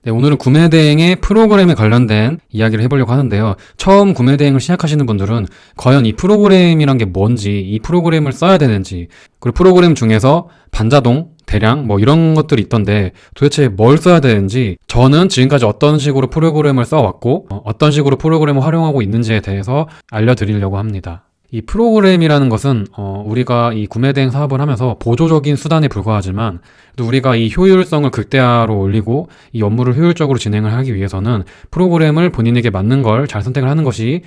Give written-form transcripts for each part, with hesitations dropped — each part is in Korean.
네, 오늘은 구매 대행의 프로그램에 관련된 이야기를 해보려고 하는데요. 처음 구매 대행을 시작하시는 분들은 과연 이 프로그램이란 게 뭔지, 이 프로그램을 써야 되는지, 그리고 프로그램 중에서 반자동, 대량 뭐 이런 것들이 있던데 도대체 뭘 써야 되는지, 저는 지금까지 어떤 식으로 프로그램을 써왔고 어떤 식으로 프로그램을 활용하고 있는지에 대해서 알려드리려고 합니다. 이 프로그램이라는 것은 우리가 이 구매 대행 사업을 하면서 보조적인 수단에 불과하지만, 또 우리가 이 효율성을 극대화로 올리고 이 업무를 효율적으로 진행을 하기 위해서는 프로그램을 본인에게 맞는 걸 잘 선택을 하는 것이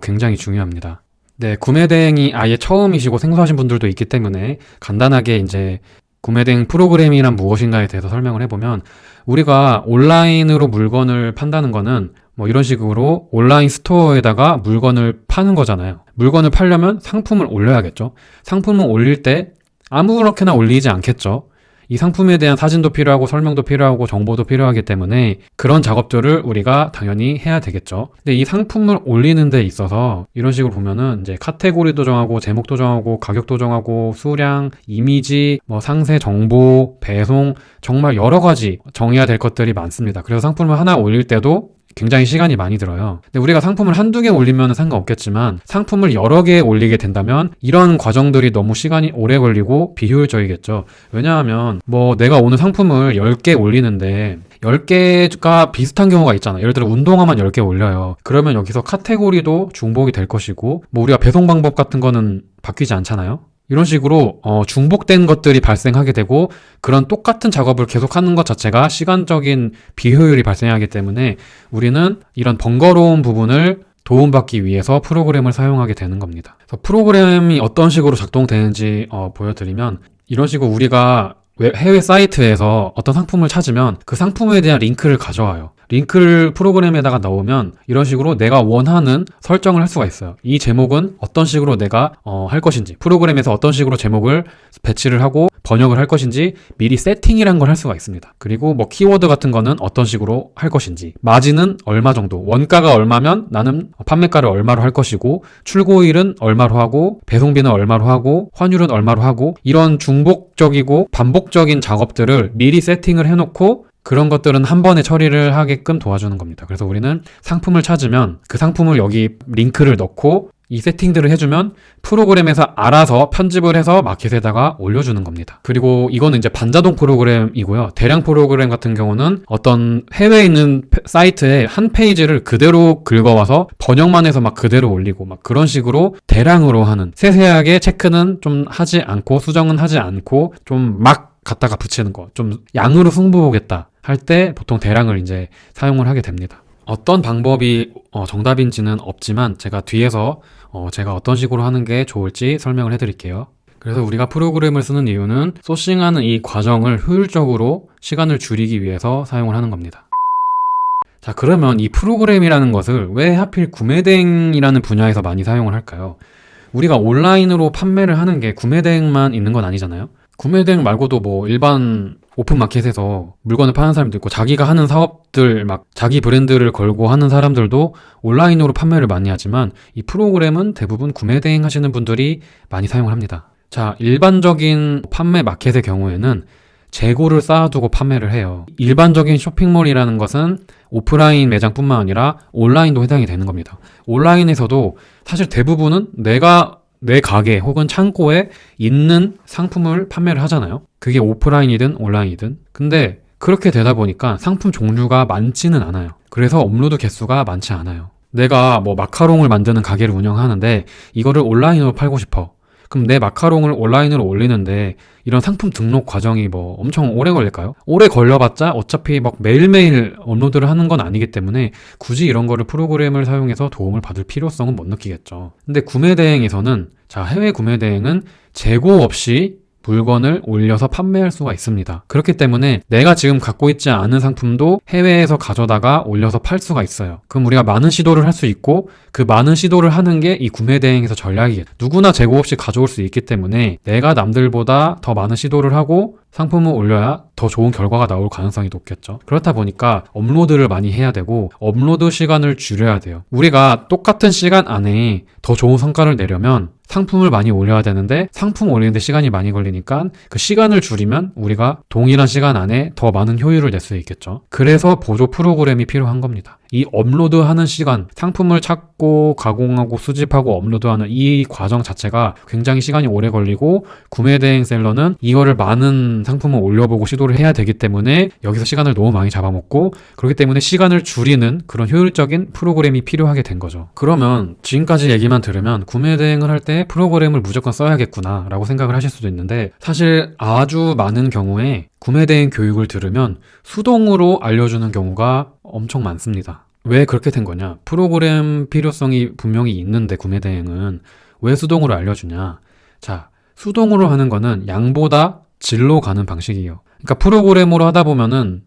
굉장히 중요합니다. 네, 구매 대행이 아예 처음이시고 생소하신 분들도 있기 때문에 간단하게 이제 구매 대행 프로그램이란 무엇인가에 대해서 설명을 해보면, 우리가 온라인으로 물건을 판다는 거는 뭐 이런 식으로 온라인 스토어에다가 물건을 파는 거잖아요. 물건을 팔려면 상품을 올려야겠죠. 상품을 올릴 때 아무렇게나 올리지 않겠죠. 이 상품에 대한 사진도 필요하고 설명도 필요하고 정보도 필요하기 때문에 그런 작업들을 우리가 당연히 해야 되겠죠. 근데 이 상품을 올리는 데 있어서 이런 식으로 보면은 이제 카테고리도 정하고 제목도 정하고 가격도 정하고 수량, 이미지, 뭐 상세 정보, 배송, 정말 여러 가지 정해야 될 것들이 많습니다. 그래서 상품을 하나 올릴 때도 굉장히 시간이 많이 들어요. 근데 우리가 상품을 한두 개 올리면 상관없겠지만 상품을 여러 개 올리게 된다면 이런 과정들이 너무 시간이 오래 걸리고 비효율적이겠죠. 왜냐하면 뭐 내가 오늘 상품을 10개 올리는데 10개가 비슷한 경우가 있잖아. 예를 들어 운동화만 10개 올려요. 그러면 여기서 카테고리도 중복이 될 것이고, 뭐 우리가 배송 방법 같은 거는 바뀌지 않잖아요. 이런 식으로 중복된 것들이 발생하게 되고, 그런 똑같은 작업을 계속하는 것 자체가 시간적인 비효율이 발생하기 때문에 우리는 이런 번거로운 부분을 도움받기 위해서 프로그램을 사용하게 되는 겁니다. 그래서 프로그램이 어떤 식으로 작동되는지 보여드리면, 이런 식으로 우리가 해외 사이트에서 어떤 상품을 찾으면 그 상품에 대한 링크를 가져와요. 링크를 프로그램에다가 넣으면 이런 식으로 내가 원하는 설정을 할 수가 있어요. 이 제목은 어떤 식으로 내가 할 것인지, 프로그램에서 어떤 식으로 제목을 배치를 하고 번역을 할 것인지 미리 세팅이란 걸 할 수가 있습니다. 그리고 뭐 키워드 같은 거는 어떤 식으로 할 것인지, 마진은 얼마 정도, 원가가 얼마면 나는 판매가를 얼마로 할 것이고, 출고일은 얼마로 하고, 배송비는 얼마로 하고, 환율은 얼마로 하고, 이런 중복적이고 반복적인 작업들을 미리 세팅을 해놓고 그런 것들은 한 번에 처리를 하게끔 도와주는 겁니다. 그래서 우리는 상품을 찾으면 그 상품을 여기 링크를 넣고 이 세팅들을 해주면 프로그램에서 알아서 편집을 해서 마켓에다가 올려주는 겁니다. 그리고 이거는 이제 반자동 프로그램이고요. 대량 프로그램 같은 경우는 어떤 해외에 있는 사이트에 한 페이지를 그대로 긁어와서 번역만 해서 막 그대로 올리고 막 그런 식으로 대량으로 하는, 세세하게 체크는 좀 하지 않고 수정은 하지 않고 좀 막 갖다가 붙이는 거, 좀 양으로 승부 보겠다 할 때 보통 대량을 이제 사용을 하게 됩니다. 어떤 방법이 정답인지는 없지만 제가 뒤에서 제가 어떤 식으로 하는 게 좋을지 설명을 해드릴게요. 그래서 우리가 프로그램을 쓰는 이유는 소싱하는 이 과정을 효율적으로 시간을 줄이기 위해서 사용을 하는 겁니다. 자, 그러면 이 프로그램이라는 것을 왜 하필 구매 대행이라는 분야에서 많이 사용을 할까요? 우리가 온라인으로 판매를 하는 게 구매 대행만 있는 건 아니잖아요. 구매 대행 말고도 뭐 일반 오픈마켓에서 물건을 파는 사람도 있고, 자기가 하는 사업들 막 자기 브랜드를 걸고 하는 사람들도 온라인으로 판매를 많이 하지만 이 프로그램은 대부분 구매 대행 하시는 분들이 많이 사용을 합니다. 자, 일반적인 판매 마켓의 경우에는 재고를 쌓아두고 판매를 해요. 일반적인 쇼핑몰이라는 것은 오프라인 매장뿐만 아니라 온라인도 해당이 되는 겁니다. 온라인에서도 사실 대부분은 내가 내 가게 혹은 창고에 있는 상품을 판매를 하잖아요. 그게 오프라인이든 온라인이든. 근데 그렇게 되다 보니까 상품 종류가 많지는 않아요. 그래서 업로드 개수가 많지 않아요. 내가 뭐 마카롱을 만드는 가게를 운영하는데 이거를 온라인으로 팔고 싶어. 그럼 내 마카롱을 온라인으로 올리는데 이런 상품 등록 과정이 뭐 엄청 오래 걸릴까요? 오래 걸려봤자 어차피 막 매일매일 업로드를 하는 건 아니기 때문에 굳이 이런 거를 프로그램을 사용해서 도움을 받을 필요성은 못 느끼겠죠. 근데 구매 대행에서는, 자, 해외 구매 대행은 재고 없이 물건을 올려서 판매할 수가 있습니다. 그렇기 때문에 내가 지금 갖고 있지 않은 상품도 해외에서 가져다가 올려서 팔 수가 있어요. 그럼 우리가 많은 시도를 할 수 있고, 그 많은 시도를 하는 게 이 구매 대행에서 전략이겠죠. 누구나 재고 없이 가져올 수 있기 때문에 내가 남들보다 더 많은 시도를 하고 상품을 올려야 더 좋은 결과가 나올 가능성이 높겠죠. 그렇다 보니까 업로드를 많이 해야 되고 업로드 시간을 줄여야 돼요. 우리가 똑같은 시간 안에 더 좋은 성과를 내려면 상품을 많이 올려야 되는데 상품 올리는데 시간이 많이 걸리니까 그 시간을 줄이면 우리가 동일한 시간 안에 더 많은 효율을 낼 수 있겠죠. 그래서 보조 프로그램이 필요한 겁니다. 이 업로드하는 시간, 상품을 찾고 가공하고 수집하고 업로드하는 이 과정 자체가 굉장히 시간이 오래 걸리고 구매 대행 셀러는 이거를 많은 상품을 올려보고 시도를 해야 되기 때문에 여기서 시간을 너무 많이 잡아먹고 그렇기 때문에 시간을 줄이는 그런 효율적인 프로그램이 필요하게 된 거죠. 그러면 지금까지 얘기만 들으면 구매 대행을 할 때 프로그램을 무조건 써야겠구나 라고 생각을 하실 수도 있는데 사실 아주 많은 경우에 구매 대행 교육을 들으면 수동으로 알려주는 경우가 엄청 많습니다. 왜 그렇게 된 거냐? 프로그램 필요성이 분명히 있는데 구매 대행은 왜 수동으로 알려주냐? 자, 수동으로 하는 거는 양보다 질로 가는 방식이에요. 그러니까 프로그램으로 하다 보면은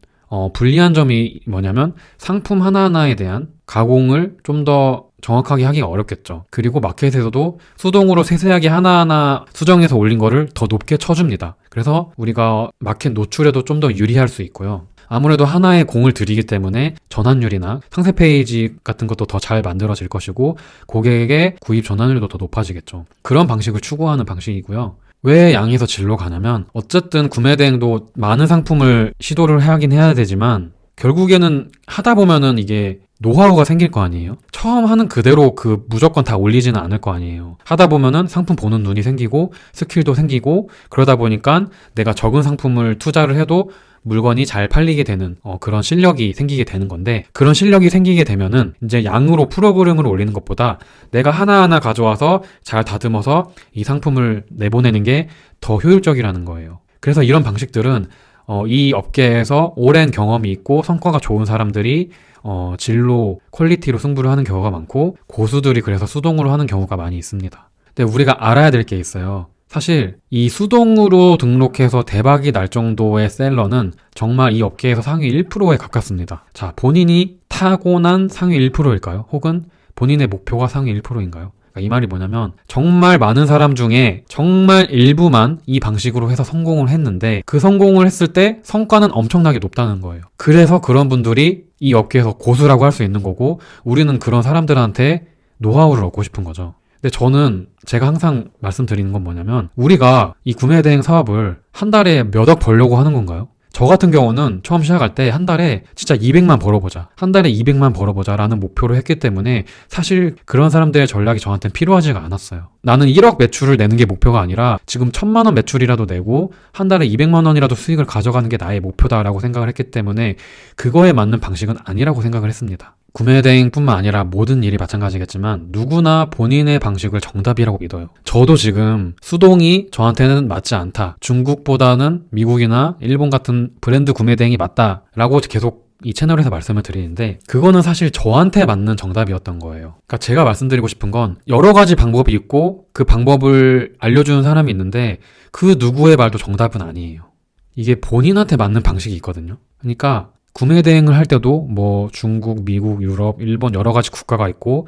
불리한 점이 뭐냐면 상품 하나하나에 대한 가공을 좀 더 정확하게 하기가 어렵겠죠. 그리고 마켓에서도 수동으로 세세하게 하나하나 수정해서 올린 거를 더 높게 쳐줍니다. 그래서 우리가 마켓 노출에도 좀 더 유리할 수 있고요. 아무래도 하나의 공을 들이기 때문에 전환율이나 상세 페이지 같은 것도 더 잘 만들어질 것이고 고객의 구입 전환율도 더 높아지겠죠. 그런 방식을 추구하는 방식이고요. 왜 양에서 질로 가냐면 어쨌든 구매 대행도 많은 상품을 시도를 하긴 해야 되지만 결국에는 하다 보면은 이게 노하우가 생길 거 아니에요? 처음 하는 그대로 무조건 다 올리지는 않을 거 아니에요. 하다 보면은 상품 보는 눈이 생기고 스킬도 생기고 그러다 보니까 내가 적은 상품을 투자를 해도 물건이 잘 팔리게 되는 그런 실력이 생기게 되는 건데 그런 실력이 생기게 되면은 이제 양으로 프로그램을 올리는 것보다 내가 하나하나 가져와서 잘 다듬어서 이 상품을 내보내는 게 더 효율적이라는 거예요. 그래서 이런 방식들은 이 업계에서 오랜 경험이 있고 성과가 좋은 사람들이 질로, 퀄리티로 승부를 하는 경우가 많고 고수들이 그래서 수동으로 하는 경우가 많이 있습니다. 근데 우리가 알아야 될 게 있어요. 사실 이 수동으로 등록해서 대박이 날 정도의 셀러는 정말 이 업계에서 상위 1%에 가깝습니다. 자, 본인이 타고난 상위 1%일까요? 혹은 본인의 목표가 상위 1%인가요? 이 말이 뭐냐면 정말 많은 사람 중에 정말 일부만 이 방식으로 해서 성공을 했는데 그 성공을 했을 때 성과는 엄청나게 높다는 거예요. 그래서 그런 분들이 이 업계에서 고수라고 할 수 있는 거고 우리는 그런 사람들한테 노하우를 얻고 싶은 거죠. 근데 저는 제가 항상 말씀드리는 건 뭐냐면 우리가 이 구매 대행 사업을 한 달에 몇 억 벌려고 하는 건가요? 저 같은 경우는 처음 시작할 때 한 달에 진짜 200만 벌어보자. 한 달에 200만 벌어보자 라는 목표를 했기 때문에 사실 그런 사람들의 전략이 저한테는 필요하지가 않았어요. 나는 1억 매출을 내는 게 목표가 아니라 지금 1000만 원 매출이라도 내고 한 달에 200만 원이라도 수익을 가져가는 게 나의 목표다라고 생각을 했기 때문에 그거에 맞는 방식은 아니라고 생각을 했습니다. 구매 대행뿐만 아니라 모든 일이 마찬가지겠지만 누구나 본인의 방식을 정답이라고 믿어요. 저도 지금 수동이 저한테는 맞지 않다. 중국보다는 미국이나 일본 같은 브랜드 구매 대행이 맞다라고 계속 이 채널에서 말씀을 드리는데 그거는 사실 저한테 맞는 정답이었던 거예요. 그러니까 제가 말씀드리고 싶은 건 여러 가지 방법이 있고 그 방법을 알려주는 사람이 있는데 그 누구의 말도 정답은 아니에요. 이게 본인한테 맞는 방식이 있거든요. 그러니까 구매 대행을 할 때도 중국, 미국, 유럽, 일본 여러 가지 국가가 있고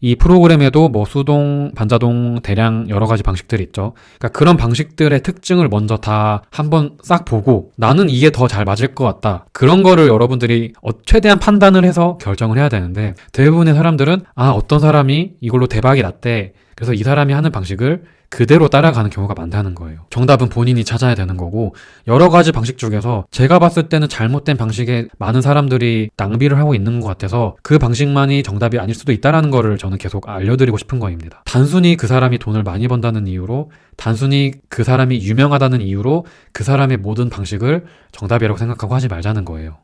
이 프로그램에도 수동, 반자동, 대량 여러 가지 방식들이 있죠. 그러니까 그런 방식들의 특징을 먼저 다 한번 싹 보고 나는 이게 더 잘 맞을 것 같다. 그런 거를 여러분들이 최대한 판단을 해서 결정을 해야 되는데 대부분의 사람들은 어떤 사람이 이걸로 대박이 났대. 그래서 이 사람이 하는 방식을 그대로 따라가는 경우가 많다는 거예요. 정답은 본인이 찾아야 되는 거고 여러 가지 방식 중에서 제가 봤을 때는 잘못된 방식에 많은 사람들이 낭비를 하고 있는 것 같아서 그 방식만이 정답이 아닐 수도 있다는 거를 저는 계속 알려드리고 싶은 거입니다. 단순히 그 사람이 돈을 많이 번다는 이유로 단순히 그 사람이 유명하다는 이유로 그 사람의 모든 방식을 정답이라고 생각하고 하지 말자는 거예요.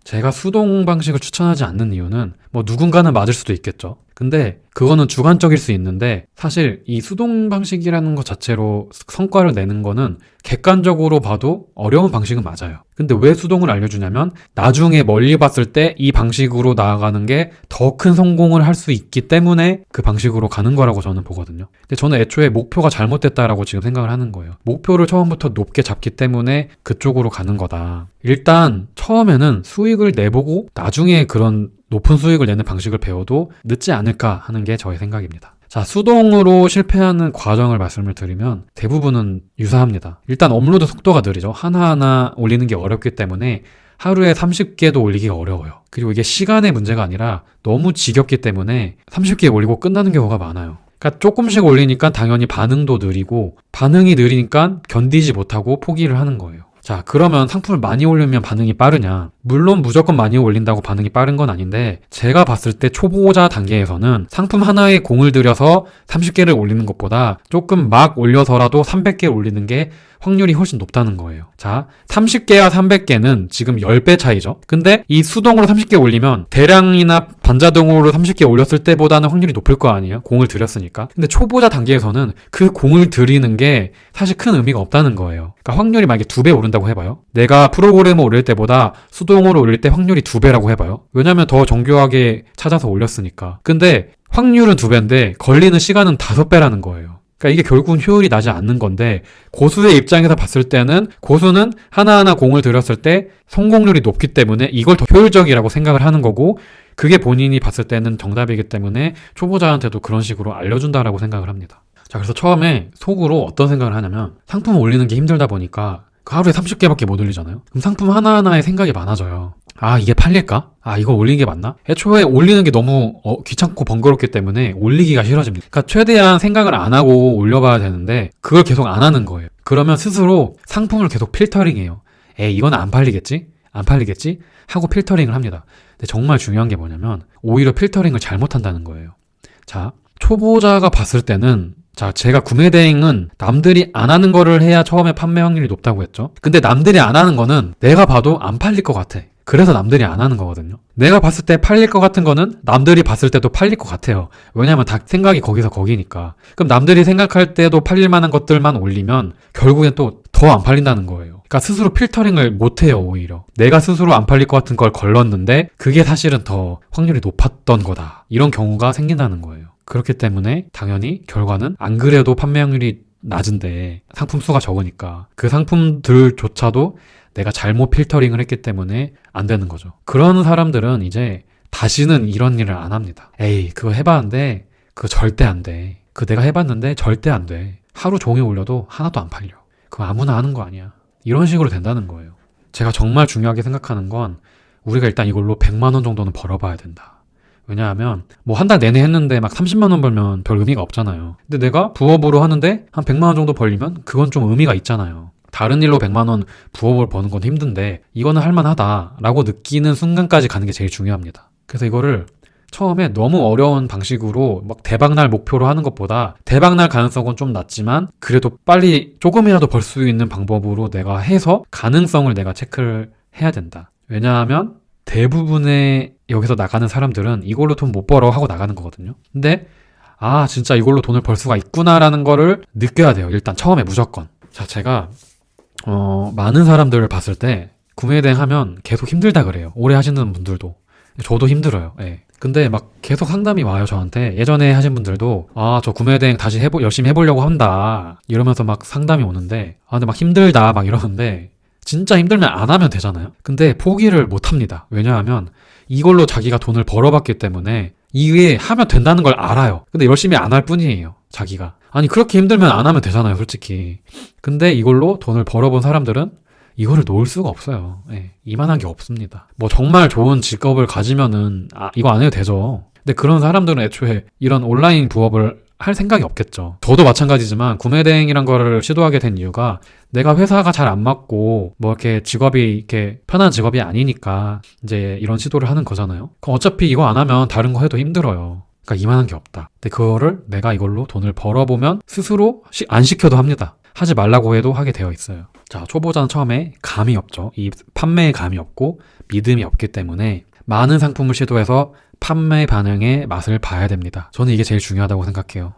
제가 수동 방식을 추천하지 않는 이유는 누군가는 맞을 수도 있겠죠. 근데 그거는 주관적일 수 있는데 사실 이 수동 방식이라는 것 자체로 성과를 내는 거는 객관적으로 봐도 어려운 방식은 맞아요. 근데 왜 수동을 알려주냐면 나중에 멀리 봤을 때 이 방식으로 나아가는 게 더 큰 성공을 할 수 있기 때문에 그 방식으로 가는 거라고 저는 보거든요. 근데 저는 애초에 목표가 잘못됐다라고 지금 생각을 하는 거예요. 목표를 처음부터 높게 잡기 때문에 그쪽으로 가는 거다. 일단 처음에는 수익을 내보고 나중에 그런 높은 수익을 내는 방식을 배워도 늦지 않을까 하는 게 저의 생각입니다. 자, 수동으로 실패하는 과정을 말씀을 드리면 대부분은 유사합니다. 일단 업로드 속도가 느리죠. 하나하나 올리는 게 어렵기 때문에 하루에 30개도 올리기가 어려워요. 그리고 이게 시간의 문제가 아니라 너무 지겹기 때문에 30개 올리고 끝나는 경우가 많아요. 그러니까 조금씩 올리니까 당연히 반응도 느리고, 반응이 느리니까 견디지 못하고 포기를 하는 거예요. 자, 그러면 상품을 많이 올리면 반응이 빠르냐? 물론 무조건 많이 올린다고 반응이 빠른 건 아닌데, 제가 봤을 때 초보자 단계에서는 상품 하나에 공을 들여서 30개를 올리는 것보다 조금 막 올려서라도 300개 올리는 게 확률이 훨씬 높다는 거예요. 자, 30개와 300개는 지금 10배 차이죠. 근데 이 수동으로 30개 올리면 대량이나 반자동으로 30개 올렸을 때보다는 확률이 높을 거 아니에요? 공을 들였으니까. 근데 초보자 단계에서는 그 공을 들이는 게 사실 큰 의미가 없다는 거예요. 그러니까 확률이 만약에 2배 오른다고 해봐요. 내가 프로그램을 올릴 때보다 수동으로 올릴 때 확률이 2배라고 해봐요. 왜냐면 더 정교하게 찾아서 올렸으니까. 근데 확률은 2배인데 걸리는 시간은 5배라는 거예요. 그러니까 이게 결국은 효율이 나지 않는 건데, 고수의 입장에서 봤을 때는 고수는 하나하나 공을 들였을 때 성공률이 높기 때문에 이걸 더 효율적이라고 생각을 하는 거고, 그게 본인이 봤을 때는 정답이기 때문에 초보자한테도 그런 식으로 알려준다라고 생각을 합니다. 자, 그래서 처음에 속으로 어떤 생각을 하냐면, 상품을 올리는 게 힘들다 보니까 하루에 30개밖에 못 올리잖아요. 그럼 상품 하나하나에 생각이 많아져요. 아, 이게 팔릴까? 아, 이거 올리는 게 맞나? 애초에 올리는 게 너무 귀찮고 번거롭기 때문에 올리기가 싫어집니다. 그러니까 최대한 생각을 안 하고 올려봐야 되는데 그걸 계속 안 하는 거예요. 그러면 스스로 상품을 계속 필터링해요. 에이, 이건 안 팔리겠지? 안 팔리겠지? 하고 필터링을 합니다. 근데 정말 중요한 게 뭐냐면 오히려 필터링을 잘못한다는 거예요. 자, 초보자가 봤을 때는, 자, 제가 구매 대행은 남들이 안 하는 거를 해야 처음에 판매 확률이 높다고 했죠. 근데 남들이 안 하는 거는 내가 봐도 안 팔릴 것 같아. 그래서 남들이 안 하는 거거든요. 내가 봤을 때 팔릴 것 같은 거는 남들이 봤을 때도 팔릴 것 같아요. 왜냐면 다 생각이 거기서 거기니까. 그럼 남들이 생각할 때도 팔릴 만한 것들만 올리면 결국엔 또 더 안 팔린다는 거예요. 그러니까 스스로 필터링을 못 해요, 오히려. 내가 스스로 안 팔릴 것 같은 걸 걸렀는데 그게 사실은 더 확률이 높았던 거다. 이런 경우가 생긴다는 거예요. 그렇기 때문에 당연히 결과는 안 그래도 판매 확률이 낮은데 상품 수가 적으니까 그 상품들조차도 내가 잘못 필터링을 했기 때문에 안 되는 거죠. 그런 사람들은 이제 다시는 이런 일을 안 합니다. 에이, 그거 해봤는데 그거 절대 안 돼. 그거 내가 해봤는데 절대 안 돼. 하루 종일 올려도 하나도 안 팔려. 그거 아무나 하는 거 아니야. 이런 식으로 된다는 거예요. 제가 정말 중요하게 생각하는 건 우리가 일단 이걸로 100만 원 정도는 벌어봐야 된다. 왜냐하면 뭐 한 달 내내 했는데 막 30만 원 벌면 별 의미가 없잖아요. 근데 내가 부업으로 하는데 한 100만 원 정도 벌리면 그건 좀 의미가 있잖아요. 다른 일로 100만 원 부업을 버는 건 힘든데 이거는 할만하다라고 느끼는 순간까지 가는 게 제일 중요합니다. 그래서 이거를 처음에 너무 어려운 방식으로 막 대박날 목표로 하는 것보다 대박날 가능성은 좀 낮지만 그래도 빨리 조금이라도 벌 수 있는 방법으로 내가 해서 가능성을 내가 체크를 해야 된다. 왜냐하면 대부분의 여기서 나가는 사람들은 이걸로 돈 못 벌어 하고 나가는 거거든요. 근데 아, 진짜 이걸로 돈을 벌 수가 있구나라는 거를 느껴야 돼요. 일단 처음에 무조건. 자, 제가 많은 사람들을 봤을 때 구매대행 하면 계속 힘들다 그래요. 오래 하시는 분들도. 저도 힘들어요. 예. 근데 막 계속 상담이 와요, 저한테. 예전에 하신 분들도 아, 저 구매대행 다시 열심히 해보려고 한다 이러면서 막 상담이 오는데, 아, 근데 막 힘들다 막 이러는데, 진짜 힘들면 안 하면 되잖아요. 근데 포기를 못 합니다. 왜냐하면 이걸로 자기가 돈을 벌어봤기 때문에 이게 하면 된다는 걸 알아요. 근데 열심히 안 할 뿐이에요, 자기가. 아니, 그렇게 힘들면 안 하면 되잖아요, 솔직히. 근데 이걸로 돈을 벌어본 사람들은 이거를 놓을 수가 없어요. 예, 이만한 게 없습니다. 뭐 정말 좋은 직업을 가지면은 이거 안 해도 되죠. 근데 그런 사람들은 애초에 이런 온라인 부업을 할 생각이 없겠죠. 저도 마찬가지지만 구매대행이란 거를 시도하게 된 이유가 내가 회사가 잘 안 맞고 뭐 이렇게 직업이 이렇게 편한 직업이 아니니까 이제 이런 시도를 하는 거잖아요. 그럼 어차피 이거 안 하면 다른 거 해도 힘들어요. 그러니까 이만한 게 없다. 근데 그거를 내가 이걸로 돈을 벌어보면 스스로 안 시켜도 합니다. 하지 말라고 해도 하게 되어 있어요. 자, 초보자는 처음에 감이 없죠. 이 판매에 감이 없고 믿음이 없기 때문에 많은 상품을 시도해서 판매 반응의 맛을 봐야 됩니다. 저는 이게 제일 중요하다고 생각해요.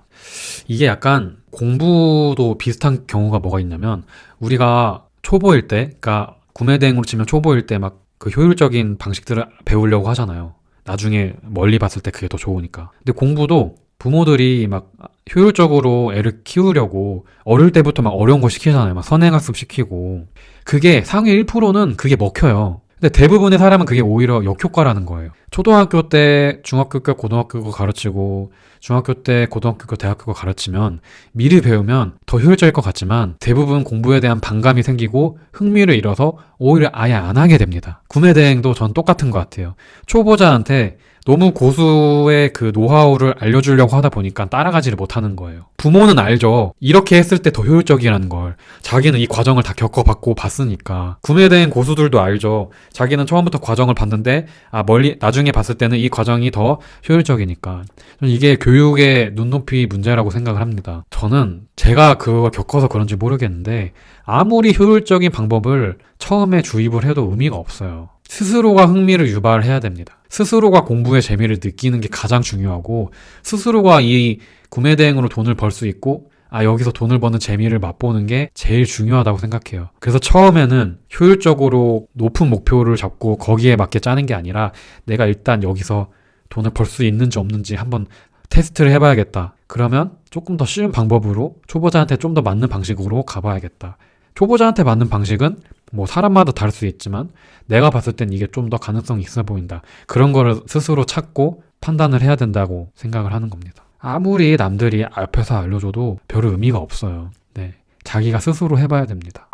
이게 약간 공부도 비슷한 경우가 뭐가 있냐면, 우리가 초보일 때, 그러니까 구매대행으로 치면 초보일 때 막 그 효율적인 방식들을 배우려고 하잖아요. 나중에 멀리 봤을 때 그게 더 좋으니까. 근데 공부도 부모들이 막 효율적으로 애를 키우려고 어릴 때부터 막 어려운 거 시키잖아요. 막 선행학습 시키고. 그게 상위 1%는 그게 먹혀요. 근데 대부분의 사람은 그게 오히려 역효과라는 거예요. 초등학교 때 중학교 거 고등학교 거 가르치고 중학교 때 고등학교 거 대학교 거 가르치면 미리 배우면 더 효율적일 것 같지만 대부분 공부에 대한 반감이 생기고 흥미를 잃어서 오히려 아예 안 하게 됩니다. 구매 대행도 전 똑같은 것 같아요. 초보자한테 너무 고수의 그 노하우를 알려주려고 하다 보니까 따라가지를 못하는 거예요. 부모는 알죠. 이렇게 했을 때 더 효율적이라는 걸. 자기는 이 과정을 다 겪어봤고 봤으니까. 구매된 고수들도 알죠. 자기는 처음부터 과정을 봤는데 멀리 나중에 봤을 때는 이 과정이 더 효율적이니까. 저는 이게 교육의 눈높이 문제라고 생각을 합니다. 저는 제가 그걸 겪어서 그런지 모르겠는데 아무리 효율적인 방법을 처음에 주입을 해도 의미가 없어요. 스스로가 흥미를 유발해야 됩니다. 스스로가 공부의 재미를 느끼는 게 가장 중요하고 스스로가 이 구매 대행으로 돈을 벌 수 있고 여기서 돈을 버는 재미를 맛보는 게 제일 중요하다고 생각해요. 그래서 처음에는 효율적으로 높은 목표를 잡고 거기에 맞게 짜는 게 아니라 내가 일단 여기서 돈을 벌 수 있는지 없는지 한번 테스트를 해봐야겠다. 그러면 조금 더 쉬운 방법으로 초보자한테 좀 더 맞는 방식으로 가봐야겠다. 초보자한테 맞는 방식은 뭐 사람마다 다를 수 있지만 내가 봤을 땐 이게 좀 더 가능성이 있어 보인다. 그런 거를 스스로 찾고 판단을 해야 된다고 생각을 하는 겁니다. 아무리 남들이 앞에서 알려줘도 별 의미가 없어요. 네, 자기가 스스로 해봐야 됩니다.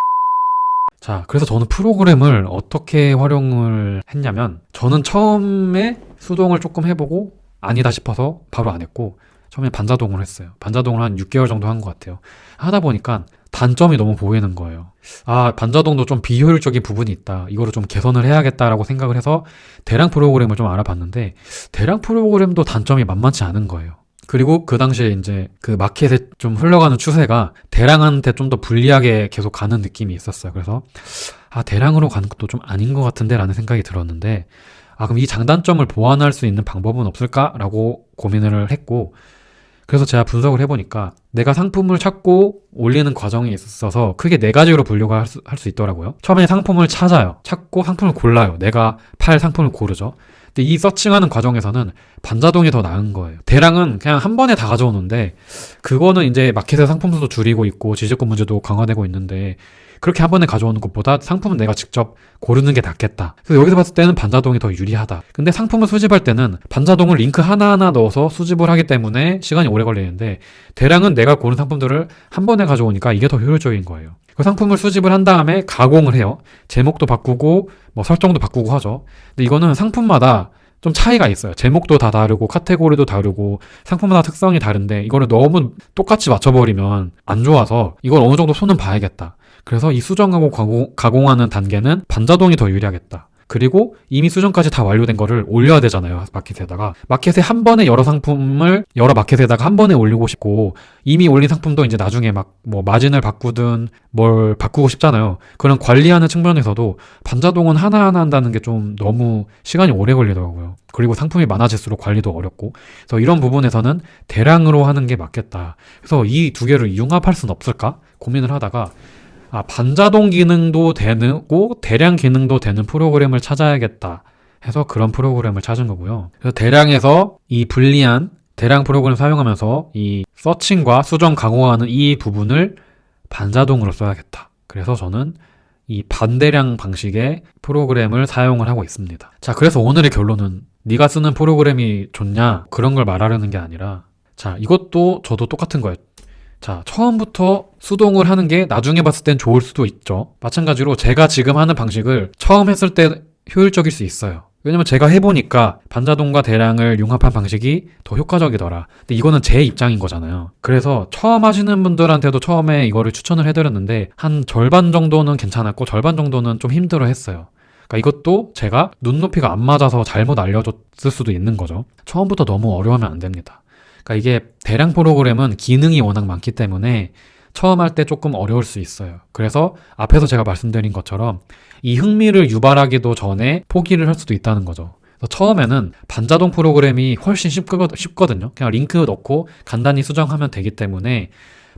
자, 그래서 저는 프로그램을 어떻게 활용을 했냐면 저는 처음에 수동을 조금 해보고 아니다 싶어서 바로 안 했고 처음에 반자동을 했어요. 반자동을 한 6개월 정도 한 것 같아요. 하다 보니까 단점이 너무 보이는 거예요. 반자동도 좀 비효율적인 부분이 있다. 이거를 좀 개선을 해야겠다라고 생각을 해서 대량 프로그램을 좀 알아봤는데 대량 프로그램도 단점이 만만치 않은 거예요. 그리고 그 당시에 이제 그 마켓에 좀 흘러가는 추세가 대량한테 좀 더 불리하게 계속 가는 느낌이 있었어요. 그래서 대량으로 가는 것도 좀 아닌 것 같은데 라는 생각이 들었는데 그럼 이 장단점을 보완할 수 있는 방법은 없을까라고 고민을 했고 그래서 제가 분석을 해보니까 내가 상품을 찾고 올리는 과정에 있어서 크게 4가지로 분류가 할 수 있더라고요. 처음에 상품을 찾아요. 찾고 상품을 골라요. 내가 팔 상품을 고르죠. 근데 이 서칭하는 과정에서는 반자동이 더 나은 거예요. 대량은 그냥 한 번에 다 가져오는데 그거는 이제 마켓의 상품 수도 줄이고 있고 지지권 문제도 강화되고 있는데 그렇게 한 번에 가져오는 것보다 상품은 내가 직접 고르는 게 낫겠다. 그래서 여기서 봤을 때는 반자동이 더 유리하다. 근데 상품을 수집할 때는 반자동을 링크 하나하나 넣어서 수집을 하기 때문에 시간이 오래 걸리는데 대량은 내가 고른 상품들을 한 번에 가져오니까 이게 더 효율적인 거예요. 그 상품을 수집을 한 다음에 가공을 해요. 제목도 바꾸고 뭐 설정도 바꾸고 하죠. 근데 이거는 상품마다 좀 차이가 있어요. 제목도 다 다르고 카테고리도 다르고 상품마다 특성이 다른데 이거를 너무 똑같이 맞춰버리면 안 좋아서 이걸 어느 정도 손은 봐야겠다. 그래서 이 수정하고 가공하는 단계는 반자동이 더 유리하겠다. 그리고 이미 수정까지 다 완료된 거를 올려야 되잖아요. 마켓에다가. 마켓에 한 번에 여러 상품을 여러 마켓에다가 한 번에 올리고 싶고 이미 올린 상품도 이제 나중에 막 뭐 마진을 바꾸든 뭘 바꾸고 싶잖아요. 그런 관리하는 측면에서도 반자동은 하나하나 한다는 게 좀 너무 시간이 오래 걸리더라고요. 그리고 상품이 많아질수록 관리도 어렵고 그래서 이런 부분에서는 대량으로 하는 게 맞겠다. 그래서 이 두 개를 융합할 수는 없을까 고민을 하다가 반자동 기능도 되고 대량 기능도 되는 프로그램을 찾아야겠다 해서 그런 프로그램을 찾은 거고요. 그래서 대량에서 이 불리한 대량 프로그램을 사용하면서 이 서칭과 수정 강화하는 이 부분을 반자동으로 써야겠다. 그래서 저는 이 반대량 방식의 프로그램을 사용을 하고 있습니다. 자, 그래서 오늘의 결론은 네가 쓰는 프로그램이 좋냐 그런 걸 말하려는 게 아니라 이것도 저도 똑같은 거예요. 처음부터 수동을 하는 게 나중에 봤을 땐 좋을 수도 있죠. 마찬가지로 제가 지금 하는 방식을 처음 했을 때 효율적일 수 있어요. 왜냐면 제가 해보니까 반자동과 대량을 융합한 방식이 더 효과적이더라. 근데 이거는 제 입장인 거잖아요. 그래서 처음 하시는 분들한테도 처음에 이거를 추천을 해드렸는데 한 절반 정도는 괜찮았고 절반 정도는 좀 힘들어 했어요. 그러니까 이것도 제가 눈높이가 안 맞아서 잘못 알려줬을 수도 있는 거죠. 처음부터 너무 어려우면 안 됩니다. 그러니까 이게 대량 프로그램은 기능이 워낙 많기 때문에 처음 할 때 조금 어려울 수 있어요. 그래서 앞에서 제가 말씀드린 것처럼 이 흥미를 유발하기도 전에 포기를 할 수도 있다는 거죠. 그래서 처음에는 반자동 프로그램이 훨씬 쉽거든요. 그냥 링크 넣고 간단히 수정하면 되기 때문에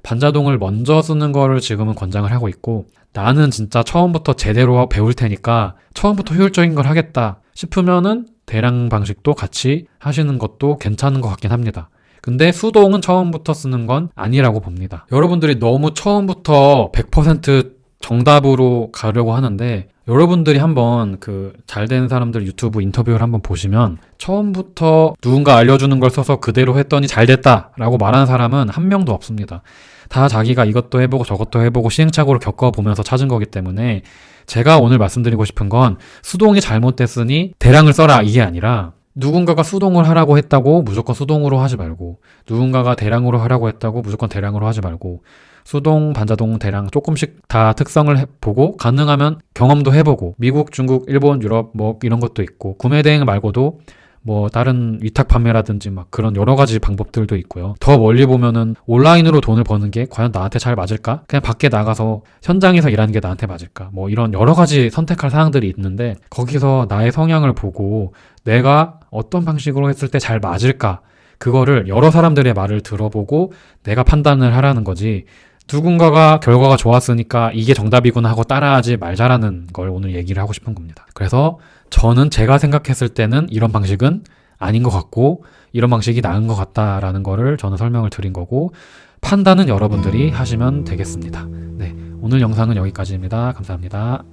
반자동을 먼저 쓰는 거를 지금은 권장을 하고 있고 나는 진짜 처음부터 제대로 배울 테니까 처음부터 효율적인 걸 하겠다 싶으면은 대량 방식도 같이 하시는 것도 괜찮은 것 같긴 합니다. 근데 수동은 처음부터 쓰는 건 아니라고 봅니다. 여러분들이 너무 처음부터 100% 정답으로 가려고 하는데 여러분들이 한번 그 잘된 사람들 유튜브 인터뷰를 한번 보시면 처음부터 누군가 알려주는 걸 써서 그대로 했더니 잘 됐다라고 말하는 사람은 한 명도 없습니다. 다 자기가 이것도 해보고 저것도 해보고 시행착오를 겪어보면서 찾은 거기 때문에 제가 오늘 말씀드리고 싶은 건 수동이 잘못됐으니 대량을 써라 이게 아니라 누군가가 수동을 하라고 했다고 무조건 수동으로 하지 말고 누군가가 대량으로 하라고 했다고 무조건 대량으로 하지 말고 수동, 반자동, 대량 조금씩 다 특성을 보고 가능하면 경험도 해보고 미국, 중국, 일본, 유럽 뭐 이런 것도 있고 구매 대행 말고도 뭐 다른 위탁 판매라든지 막 그런 여러 가지 방법들도 있고요. 더 멀리 보면은 온라인으로 돈을 버는 게 과연 나한테 잘 맞을까? 그냥 밖에 나가서 현장에서 일하는 게 나한테 맞을까? 뭐 이런 여러 가지 선택할 사항들이 있는데 거기서 나의 성향을 보고 내가 어떤 방식으로 했을 때 잘 맞을까? 그거를 여러 사람들의 말을 들어보고 내가 판단을 하라는 거지. 누군가가 결과가 좋았으니까 이게 정답이구나 하고 따라하지 말자라는 걸 오늘 얘기를 하고 싶은 겁니다. 그래서 저는 제가 생각했을 때는 이런 방식은 아닌 것 같고 이런 방식이 나은 것 같다라는 거를 저는 설명을 드린 거고 판단은 여러분들이 하시면 되겠습니다. 네, 오늘 영상은 여기까지입니다. 감사합니다.